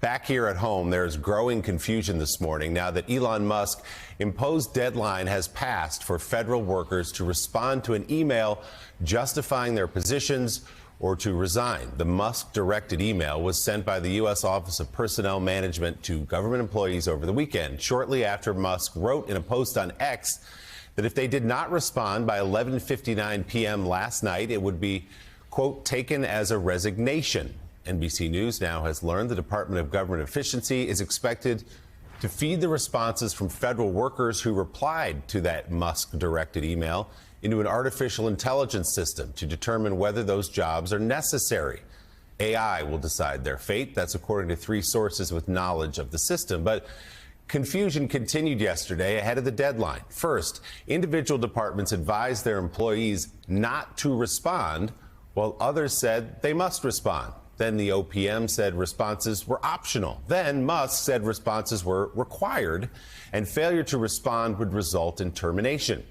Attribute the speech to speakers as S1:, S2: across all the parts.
S1: Back here at home, there's growing confusion this morning now that Elon Musk's imposed deadline has passed for federal workers to respond to an email justifying their positions or to resign. The Musk-directed email was sent by the U.S. Office of Personnel Management to government employees over the weekend, shortly after Musk wrote in a post on X that if they did not respond by 11:59 p.m. last night, it would be, quote, taken as a resignation. NBC News now has learned the Department of Government Efficiency is expected to feed the responses from federal workers who replied to that Musk-directed email into an artificial intelligence system to determine whether those jobs are necessary. AI will decide their fate. That's according to 3 sources with knowledge of the system. But confusion continued yesterday ahead of the deadline. First, individual departments advised their employees not to respond, while others said they must respond. Then the OPM said responses were optional. Then Musk said responses were required, and failure to respond would result in termination.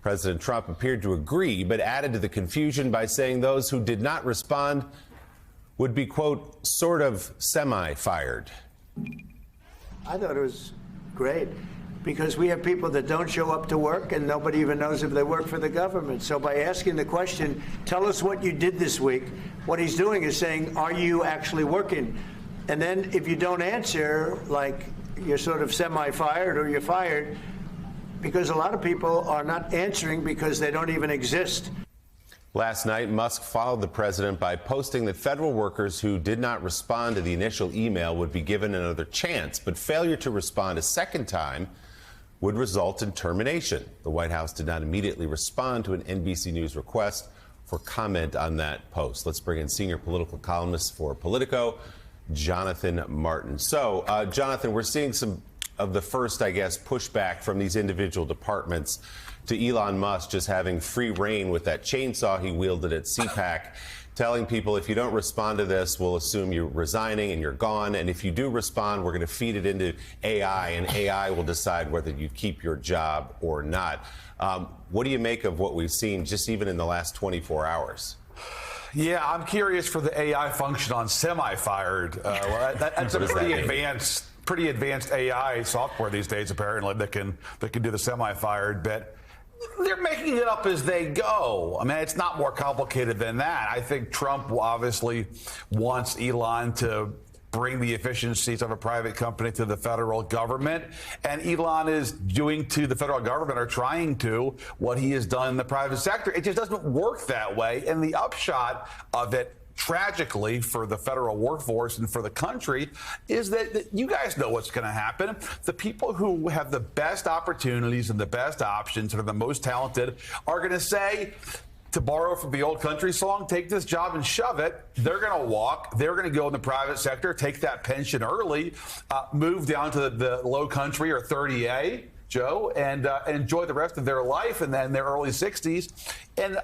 S1: President Trump appeared to agree, but added to the confusion by saying those who did not respond would be, quote, sort of semi-fired.
S2: I thought it was great because we have people that don't show up to work and nobody even knows if they work for the government. So by asking the question, tell us what you did this week, what he's doing is saying, are you actually working? And then if you don't answer, like you're sort of semi-fired or you're fired, because a lot of people are not answering because they don't even exist.
S1: Last night, Musk followed the president by posting that federal workers who did not respond to the initial email would be given another chance, but failure to respond a second time would result in termination. The White House did not immediately respond to an NBC News request for comment on that post. Let's bring in senior political columnist for Politico, Jonathan Martin. So, Jonathan, we're seeing some of the first, I guess, pushback from these individual departments to Elon Musk just having free reign with that chainsaw he wielded at CPAC, telling people if you don't respond to this, we'll assume you're resigning and you're gone. And if you do respond, we're going to feed it into AI, and AI will decide whether you keep your job or not. What do you make of what we've seen just even in the last 24 hours?
S3: Yeah, I'm curious for the AI function on semi-fired. That's a pretty advanced AI software these days, apparently, that can do the semi-fired bit. They're making it up as they go. I mean, it's not more complicated than that. I think Trump obviously wants Elon to bring the efficiencies of a private company to the federal government. And Elon is doing to the federal government, or trying to, what he has done in the private sector. It just doesn't work that way. And the upshot of it, tragically for the federal workforce and for the country, is that you guys know what's going to happen. The people who have the best opportunities and the best options and are the most talented are going to say, to borrow from the old country song, take this job and shove it. They're going to walk. They're going to go in the private sector, take that pension early, move down to the low country or 30A, Joe, and enjoy the rest of their life and then their early 60s. And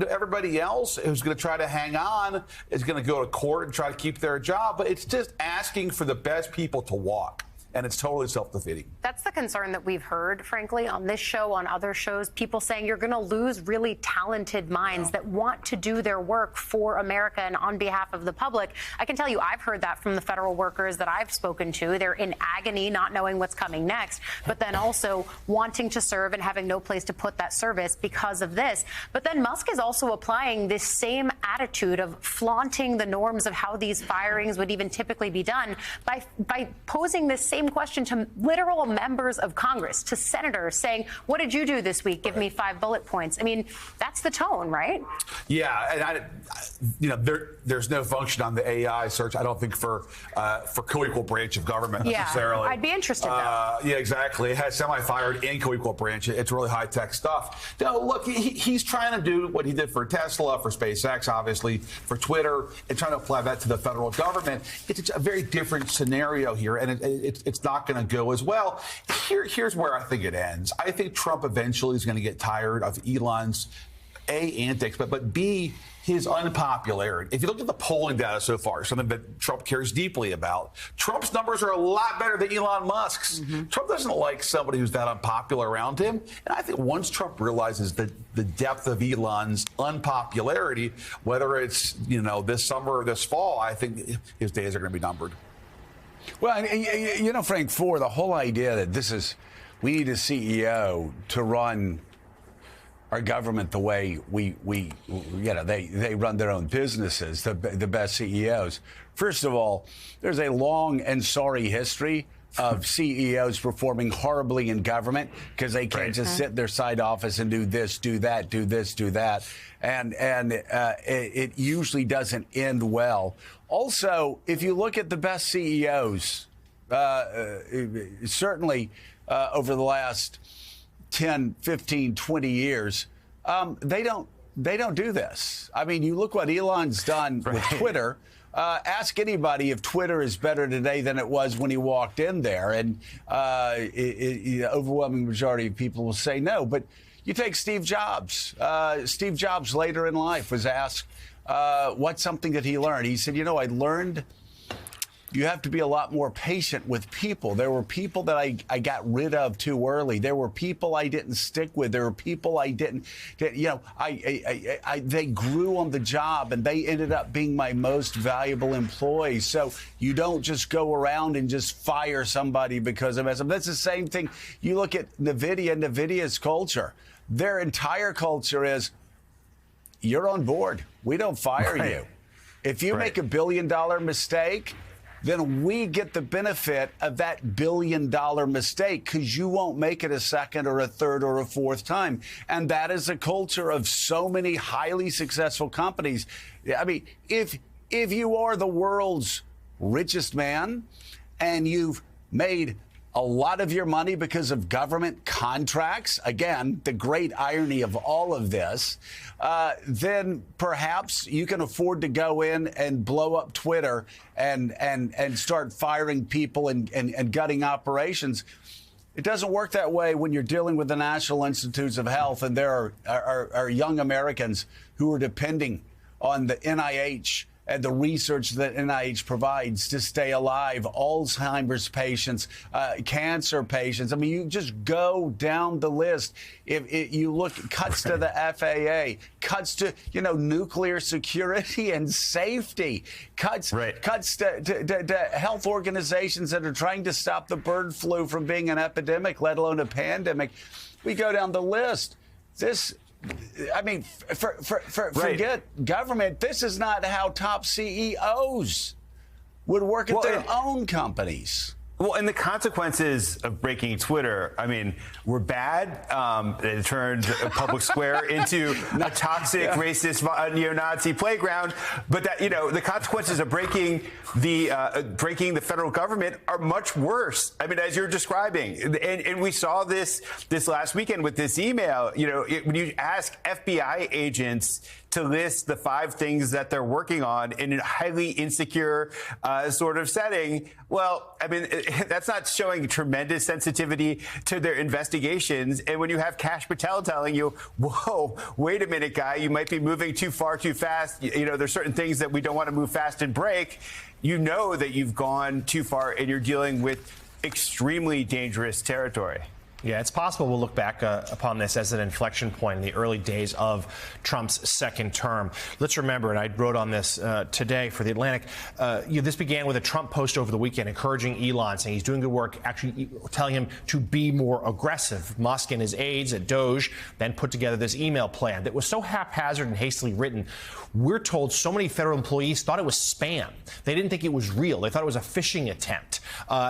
S3: everybody else who's going to try to hang on is going to go to court and try to keep their job. But it's just asking for the best people to walk. And it's totally self-defeating.
S4: That's the concern that we've heard, frankly, on this show, on other shows. People saying you're going to lose really talented minds that want to do their work for America and on behalf of the public. I can tell you, I've heard that from the federal workers that I've spoken to. They're in agony, not knowing what's coming next, but then also wanting to serve and having no place to put that service because of this. But then Musk is also applying this same attitude of flaunting the norms of how these firings would even typically be done by posing this same question to literal members of Congress, to senators, saying, what did you do this week? Give me 5 bullet points. I mean, that's the tone, right?
S3: Yeah, and there's no function on the AI search, I don't think, for co-equal branch of government necessarily.
S4: I'd be interested, though.
S3: Yeah, exactly. It has semi-fired and co-equal branch. It's really high-tech stuff. No, look, he's trying to do what he did for Tesla, for SpaceX, obviously, for Twitter, and trying to apply that to the federal government. It's a very different scenario here, and it's not going to go as well. Here's where I think it ends. I think Trump eventually is going to get tired of Elon's antics, but B, his unpopularity. If you look at the polling data so far, something that Trump cares deeply about, Trump's numbers are a lot better than Elon Musk's. Trump doesn't like somebody who's that unpopular around him. And I think once Trump realizes the depth of Elon's unpopularity, whether it's this summer or this fall, I think his days are going to be numbered.
S5: Well, you know, Frank, for the whole idea that we need a CEO to run our government the way they run their own businesses, the best CEOs. First of all, there's a long and sorry history of CEOs performing horribly in government because they can't just sit in their side office and do this, do that, do this, do that. And it usually doesn't end well. Also, if you look at the best CEOs, certainly over the last 10, 15, 20 years, they don't do this. I mean, you look what Elon's done with Twitter. Ask anybody if Twitter is better today than it was when he walked in there, and the overwhelming majority of people will say no. But you take Steve Jobs. Steve Jobs later in life was asked what's something that he learned. He said, I learned you have to be a lot more patient with people. There were people that I got rid of too early. There were people I didn't stick with. There were people I didn't, they grew on the job and they ended up being my most valuable employees. So you don't just go around and just fire somebody because of them. That's the same thing. You look at NVIDIA's culture. Their entire culture is, you're on board. We don't fire you. If you make $1 billion mistake, then we get the benefit of that $1 billion mistake because you won't make it a second or a third or a fourth time. And that is the culture of so many highly successful companies. I mean, if you are the world's richest man and you've made a lot of your money because of government contracts, again, the great irony of all of this, then perhaps you can afford to go in and blow up Twitter and start firing people and gutting operations. It doesn't work that way when you're dealing with the National Institutes of Health, and there are young Americans who are depending on the NIH and the research that NIH provides to stay alive, Alzheimer's patients, cancer patients. I mean, you just go down the list. If you look, cuts to the FAA, cuts to, nuclear security and safety, cuts to health organizations that are trying to stop the bird flu from being an epidemic, let alone a pandemic. We go down the list. Forget government. This is not how top CEOs would work at their own companies.
S6: Well, and the consequences of breaking Twitter, were bad. It turned a public square into a toxic, racist, neo-Nazi playground. But that, the consequences of breaking the federal government are much worse. As you're describing, and we saw this last weekend with this email. When you ask FBI agents to list the 5 things that they're working on in a highly insecure sort of setting, well, that's not showing tremendous sensitivity to their investigations. And when you have Kash Patel telling you, whoa, wait a minute, guy, you might be moving too far, too fast. There's certain things that we don't want to move fast and break. You know that you've gone too far and you're dealing with extremely dangerous territory.
S7: Yeah, it's possible we'll look back upon this as an inflection point in the early days of Trump's second term. Let's remember, and I wrote on this today for The Atlantic, this began with a Trump post over the weekend encouraging Elon, saying he's doing good work, actually telling him to be more aggressive. Musk and his aides at Doge then put together this email plan that was so haphazard and hastily written. We're told so many federal employees thought it was spam. They didn't think it was real. They thought it was a phishing attempt.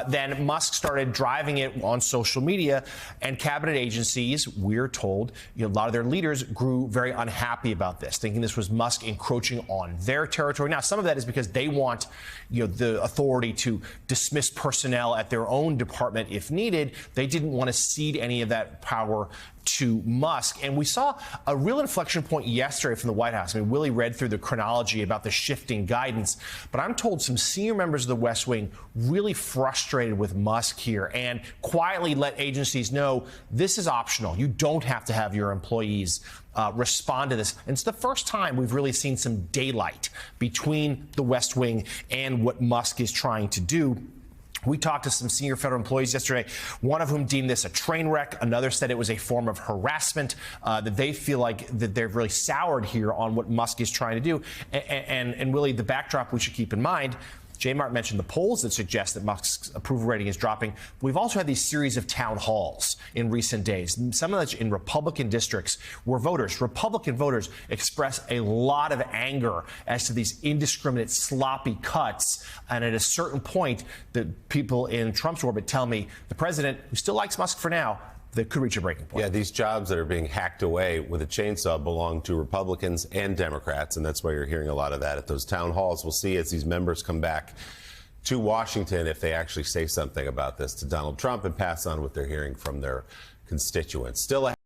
S7: Then Musk started driving it on social media. And cabinet agencies, we're told, a lot of their leaders grew very unhappy about this, thinking this was Musk encroaching on their territory. Now, some of that is because they want, the authority to dismiss personnel at their own department if needed. They didn't want to cede any of that power to Musk. And we saw a real inflection point yesterday from the White House. Willie read through the chronology about the shifting guidance, but I'm told some senior members of the West Wing really frustrated with Musk here and quietly let agencies know this is optional. You don't have to have your employees respond to this. And it's the first time we've really seen some daylight between the West Wing and what Musk is trying to do. We talked to some senior federal employees yesterday, one of whom deemed this a train wreck. Another said it was a form of harassment, that they feel like that they're really soured here on what Musk is trying to do. And Willie, the backdrop we should keep in mind, J. Mart mentioned the polls that suggest that Musk's approval rating is dropping. We've also had these series of town halls in recent days, some of that's in Republican districts, where Republican voters, express a lot of anger as to these indiscriminate, sloppy cuts. And at a certain point, the people in Trump's orbit tell me the president, who still likes Musk for now, that could reach a breaking point.
S1: Yeah, these jobs that are being hacked away with a chainsaw belong to Republicans and Democrats, and that's why you're hearing a lot of that at those town halls. We'll see as these members come back to Washington if they actually say something about this to Donald Trump and pass on what they're hearing from their constituents. Still ahead.